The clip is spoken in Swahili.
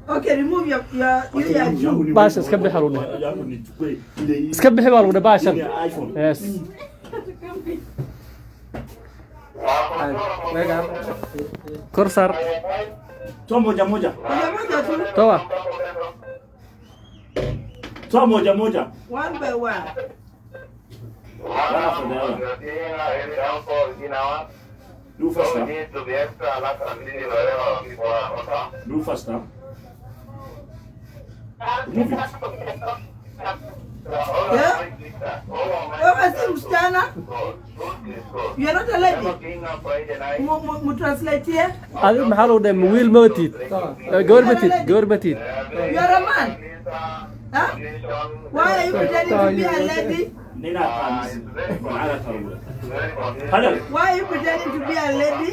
Okay, remove your Baasha iska bixi rune. Iska bixi baa lagu baashan. Yes. Kor sar. Toa moja. Toa. Toa moja. One by one. Do faster. Move it. Yeah? Msichana? You are not a lady? Translate here? Adi maxaa lagu dhahay wiil ma watid. Gabar matid. You are a man? Huh? Why are you pretending to be a lady? Why are you pretending to be a lady?